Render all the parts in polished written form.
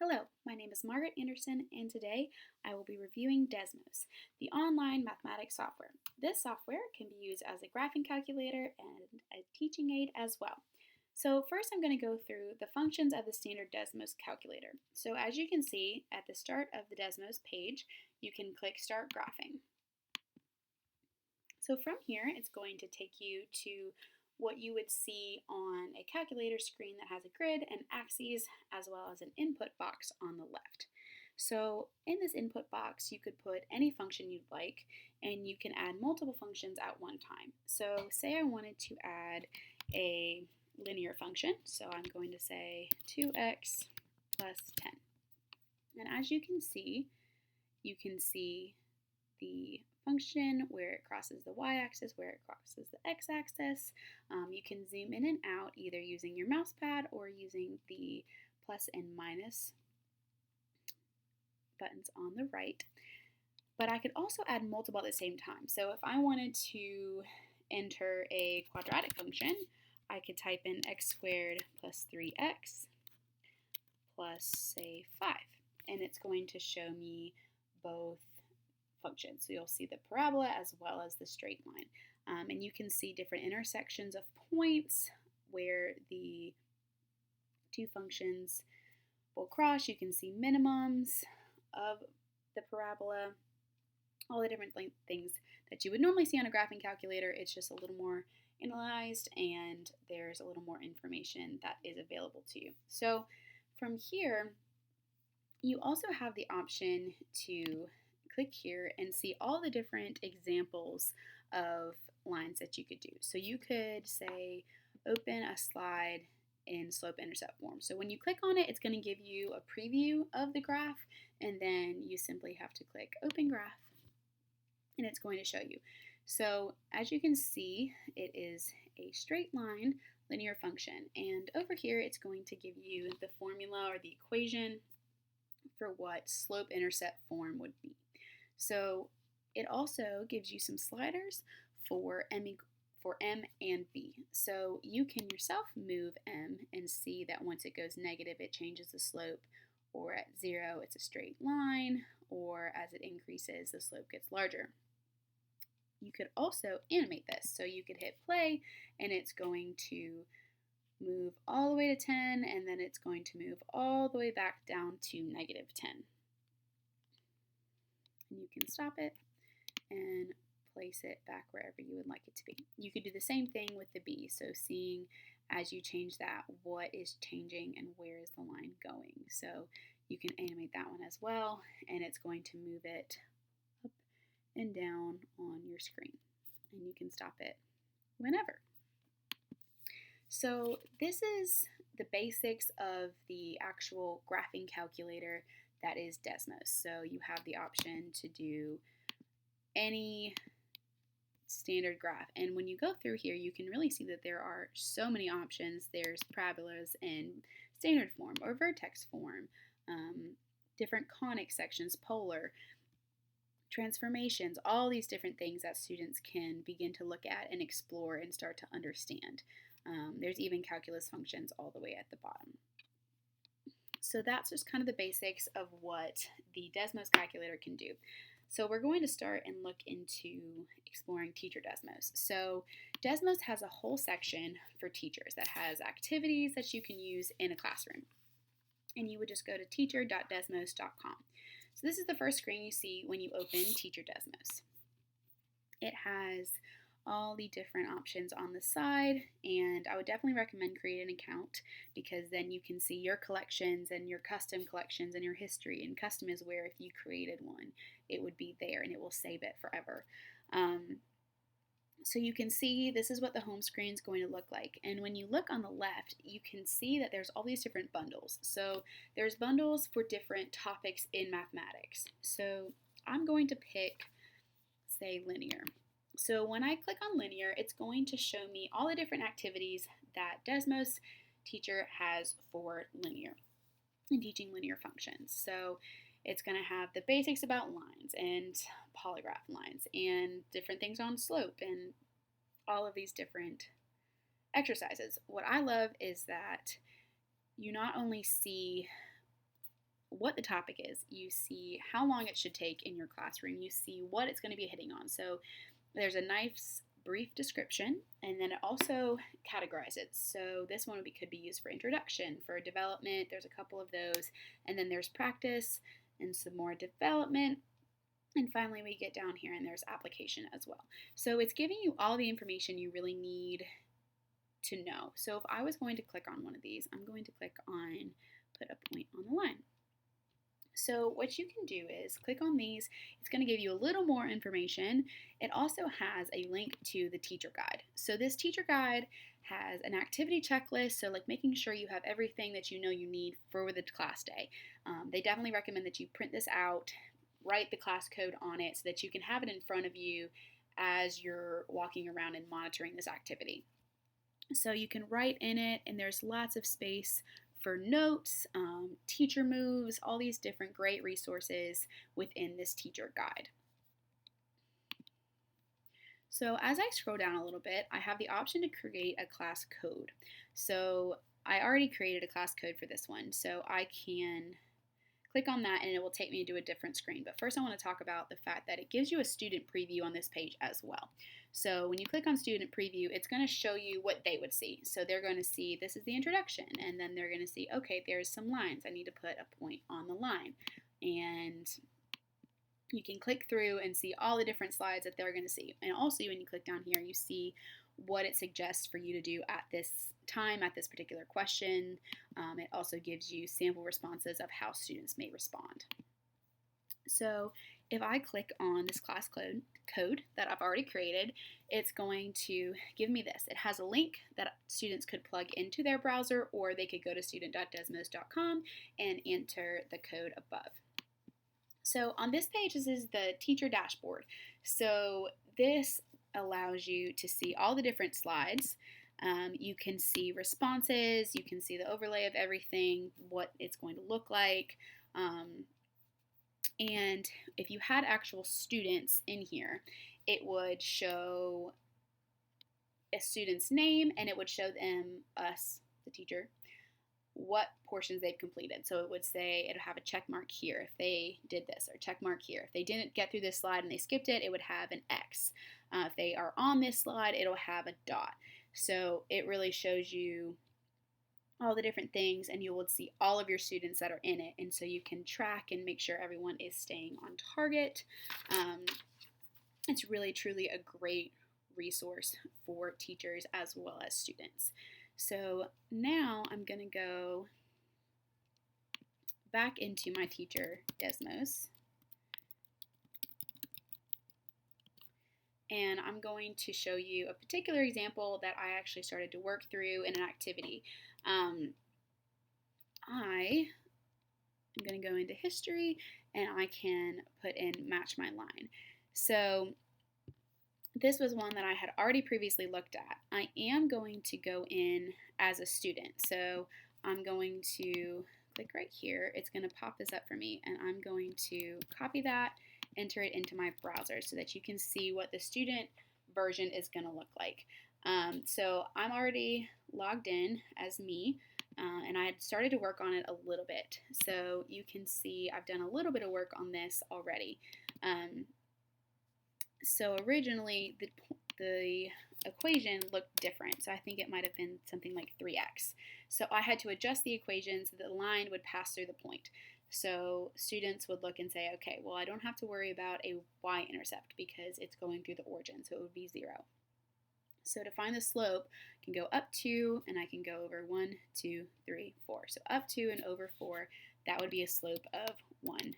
Hello, my name is Margaret Anderson, and today I will be reviewing Desmos, the online mathematics software. This software can be used as a graphing calculator and a teaching aid as well. So first I'm going to go through the functions of the standard Desmos calculator. So as you can see at the start of the Desmos page, you can click Start Graphing. So from here, it's going to take you to what you would see on a calculator screen that has a grid and axes as well as an input box on the left. So in this input box, you could put any function you'd like, and you can add multiple functions at one time. So say I wanted to add a linear function, so I'm going to say 2x plus 10. And as you can see the function where it crosses the y-axis, where it crosses the x-axis. You can zoom in and out either using your mouse pad or using the plus and minus buttons on the right. But I could also add multiple at the same time. So if I wanted to enter a quadratic function, I could type in x squared plus 3x plus, say, 5. And it's going to show me both functions. So you'll see the parabola as well as the straight line. And you can see different intersections of points where the two functions will cross. You can see minimums of the parabola, all the different things that you would normally see on a graphing calculator. It's just a little more analyzed, and there's a little more information that is available to you. So from here, you also have the option to click here and see all the different examples of lines that you could do. So you could say open a slide in slope-intercept form. So when you click on it, it's going to give you a preview of the graph, and then you simply have to click open graph and it's going to show you. So as you can see, it is a straight line linear function, and over here it's going to give you the formula or the equation for what slope-intercept form would be. So it also gives you some sliders for M and B. So you can yourself move M and see that once it goes negative, it changes the slope, or at 0, it's a straight line, or as it increases, the slope gets larger. You could also animate this. So you could hit play, and it's going to move all the way to 10, and then it's going to move all the way back down to negative 10. And you can stop it and place it back wherever you would like it to be. You could do the same thing with the B, so seeing as you change that what is changing and where is the line going. So you can animate that one as well, and it's going to move it up and down on your screen, and you can stop it whenever. So this is the basics of the actual graphing calculator that is Desmos. So you have the option to do any standard graph. And when you go through here, you can really see that there are so many options. There's parabolas in standard form or vertex form, different conic sections, polar, transformations, all these different things that students can begin to look at and explore and start to understand. There's even calculus functions all the way at the bottom. So that's just kind of the basics of what the Desmos calculator can do. So we're going to start and look into exploring Teacher Desmos. So Desmos has a whole section for teachers that has activities that you can use in a classroom. And you would just go to teacher.desmos.com. So this is the first screen you see when you open Teacher Desmos. It has all the different options on the side, and I would definitely recommend creating an account, because then you can see your collections and your custom collections and your history. And custom is where if you created one, it would be there and it will save it forever. So you can see this is what the home screen is going to look like. And when you look on the left, you can see that there's all these different bundles. So there's bundles for different topics in mathematics. So I'm going to pick, say, linear. So when I click on linear, it's going to show me all the different activities that Desmos Teacher has for linear and teaching linear functions. So it's going to have the basics about lines and polygraph lines and different things on slope and all of these different exercises. What I love is that you not only see what the topic is. You see how long it should take in your classroom. You see what it's going to be hitting on. So there's a nice brief description, and then it also categorizes. So this one could be used for introduction, for development. There's a couple of those, and then there's practice and some more development. And finally, we get down here and there's application as well. So it's giving you all the information you really need to know. So if I was going to click on one of these, I'm going to click on put a point on the line. So what you can do is click on these. It's going to give you a little more information. It also has a link to the teacher guide. So this teacher guide has an activity checklist, so like making sure you have everything that you know you need for the class day. They definitely recommend that you print this out, write the class code on it so that you can have it in front of you as you're walking around and monitoring this activity. So you can write in it, and there's lots of space for notes, teacher moves, all these different great resources within this teacher guide. So as I scroll down a little bit, I have the option to create a class code. So I already created a class code for this one, so I can click on that and it will take me to a different screen. But first I want to talk about the fact that it gives you a student preview on this page as well. So when you click on student preview, it's going to show you what they would see. So they're going to see this is the introduction, and then they're going to see, okay, there's some lines. I need to put a point on the line. And you can click through and see all the different slides that they're going to see. And also when you click down here, you see what it suggests for you to do at this time, at this particular question. It also gives you sample responses of how students may respond. So if I click on this class code that I've already created, it's going to give me this. It has a link that students could plug into their browser, or they could go to student.desmos.com and enter the code above. So on this page, this is the teacher dashboard. So this allows you to see all the different slides. You can see responses, you can see the overlay of everything, what it's going to look like. And if you had actual students in here, it would show a student's name, and it would show them, us, the teacher, what portions they've completed. So it would say, it would have a check mark here if they did this, or check mark here. If they didn't get through this slide and they skipped it, it would have an X. If they are on this slide, it'll have a dot. So it really shows you all the different things, and you will see all of your students that are in it, and so you can track and make sure everyone is staying on target. It's really truly a great resource for teachers as well as students. So now I'm going to go back into my teacher Desmos, and I'm going to show you a particular example that I actually started to work through in an activity. I am going to go into history, and I can put in match my line. So this was one that I had already previously looked at. I am going to go in as a student. So I'm going to click right here. It's going to pop this up for me, and I'm going to copy that, enter it into my browser so that you can see what the student version is going to look like. So I'm already logged in as me, and I had started to work on it a little bit. So you can see I've done a little bit of work on this already. So originally the equation looked different, so I think it might have been something like 3x. So I had to adjust the equation so that the line would pass through the point. So students would look and say, okay, well, I don't have to worry about a y-intercept because it's going through the origin, so it would be 0. So to find the slope, I can go up 2, and I can go over 1, 2, 3, 4. So up 2 and over 4, that would be a slope of 1/2.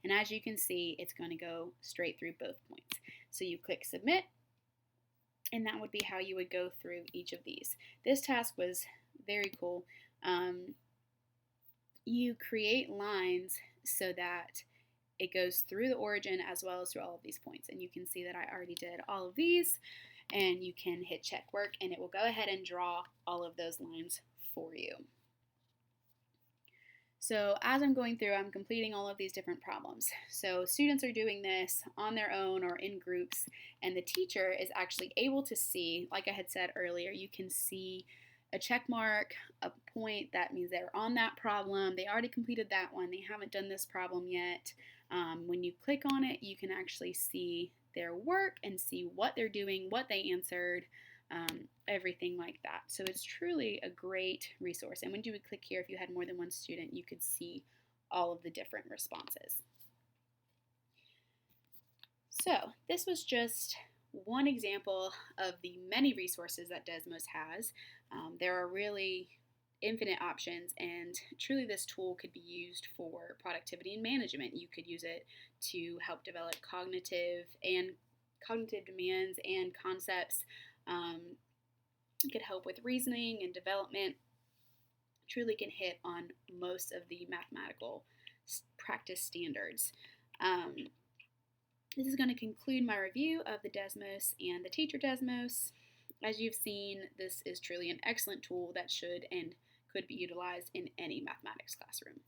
And as you can see, it's going to go straight through both points. So you click submit, and that would be how you would go through each of these. This task was very cool. You create lines so that it goes through the origin as well as through all of these points. And you can see that I already did all of these, and you can hit check work, and it will go ahead and draw all of those lines for you. So as I'm going through, I'm completing all of these different problems. So students are doing this on their own or in groups, and the teacher is actually able to see, like I had said earlier, you can see a check mark, a point, that means they're on that problem. They already completed that one. They haven't done this problem yet. When you click on it, you can actually see their work and see what they're doing, what they answered, everything like that. So it's truly a great resource. And when you would click here, if you had more than one student, you could see all of the different responses. So this was just one example of the many resources that Desmos has. There are really infinite options, and truly this tool could be used for productivity and management. You could use it to help develop cognitive demands and concepts. It could help with reasoning and development. Truly can hit on most of the mathematical practice standards. This is going to conclude my review of the Desmos and the Teacher Desmos. As you've seen, this is truly an excellent tool that should and could be utilized in any mathematics classroom.